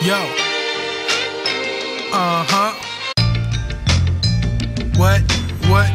Yo. What?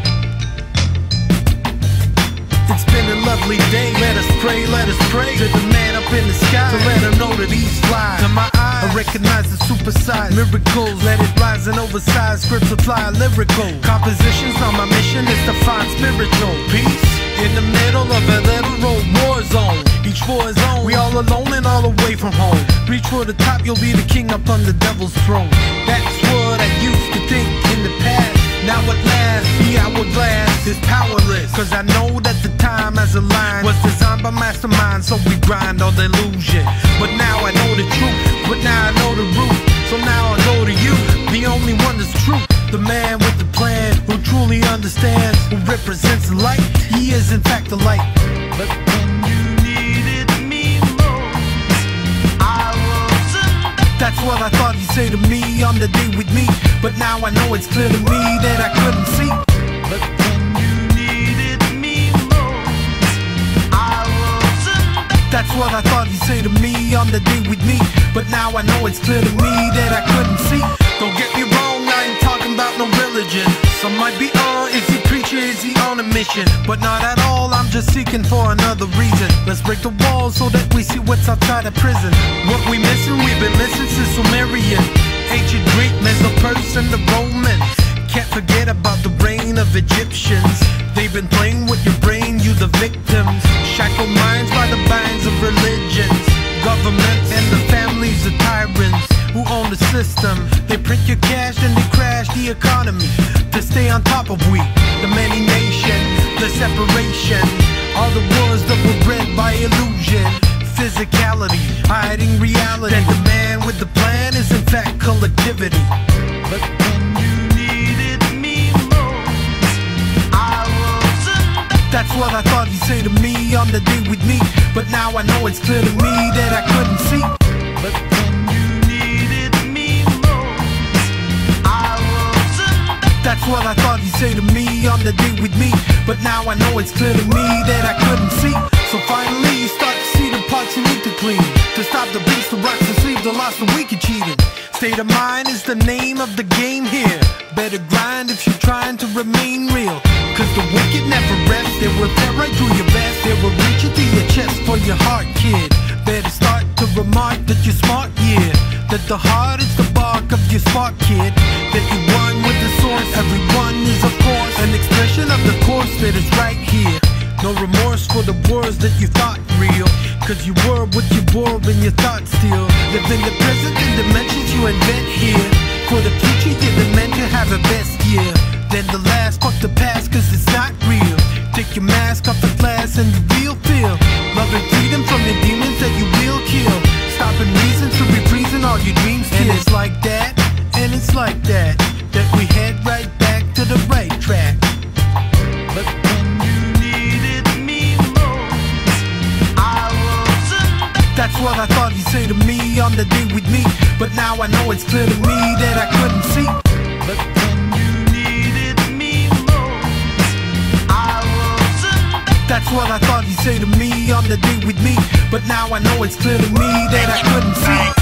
It's been a lovely day. Let us pray to the man up in the sky, to let him know that he's fly. To my eyes, I recognize the supersized miracles. Let it rise and oversized scripts fly lyrical. Compositions on my mission is to find spiritual peace in the middle of a literal war zone. Each for his own, we all alone and all away from home. Reach for the top, you'll be the king up on the devil's throne. That's what I used to think in the past. Now at last, the hourglass is powerless. Cause I know that the time as a line was designed by masterminds, so we grind on the illusion. But now I know the truth, but now I know the root. So now I go to you, the only one that's true. The man with the plan, who truly understands, who represents the light. He is in fact the light. But when you needed me most, I wasn't. That's what I thought he'd say to me on the day with me. But now I know it's clear to me that I couldn't see. But when you needed me most, I wasn't. That's what I thought he'd say to me on the day with me. But now I know it's clear to me that I couldn't see. Don't get me wrong, I ain't talking about no religion. Some might be is he preacher, is he on a mission? But not at all, I'm just seeking for another reason. Let's break the walls so that we see what's outside of prison. What we missing, we've been missing since Sumerian, ancient Greek, Meso-Persian, the Romans. Can't forget about the reign of Egyptians. They've been playing with your brain, you the victims. Shackled minds by the binds of religions. Governments and the families of tyrants who own the system. They print your cash and they crash the economy to stay on top of we, the many nations, the separation. All the wars that were bred by illusion, physicality, hiding reality. That the man with the plan is in fact collectivity. But when you needed me most, I wasn't. That's what I thought he'd say to me on the day with me. But now I know it's clear to me that I couldn't see. But when you needed me most, I wasn't. That's what I thought he'd say to me on the day with me. But now I know it's clear to me that I couldn't see. So finally you start to see the parts you need to clean, to stop the beats, the rocks, the sleeves, the lost, the weak and cheating. State of mind is the name of the game here. Better grind if you're trying to remain real. Cause the wicked never rest. They will tear right through your vest. They will reach into your chest for your heart, kid. Better start to remark that you're smart, yeah. That the heart is the bark of your spark, kid. That you one with the source. Everyone is of course an expression of the course that is right here. No remorse for the words that you thought real. Cause you were what you were and your thoughts still live in the present and dimensions you invent here. For the future you're meant to have a best year. Then the last, fuck the past cause it's not real. Take your mask off the glass and the real feel. Love and freedom from the demons that you will kill. Stopping reasons to reprising all your dreams till. And it's like that, and it's like that, that we head right back to the right track. But when you needed me most, I wasn't. That's what I thought he'd say to me on the day with me. But now I know it's clear to me that I couldn't see. But when you needed me most, I wasn't. That's what I thought he'd say to me on the day with me. But now I know it's clear to me that I couldn't see.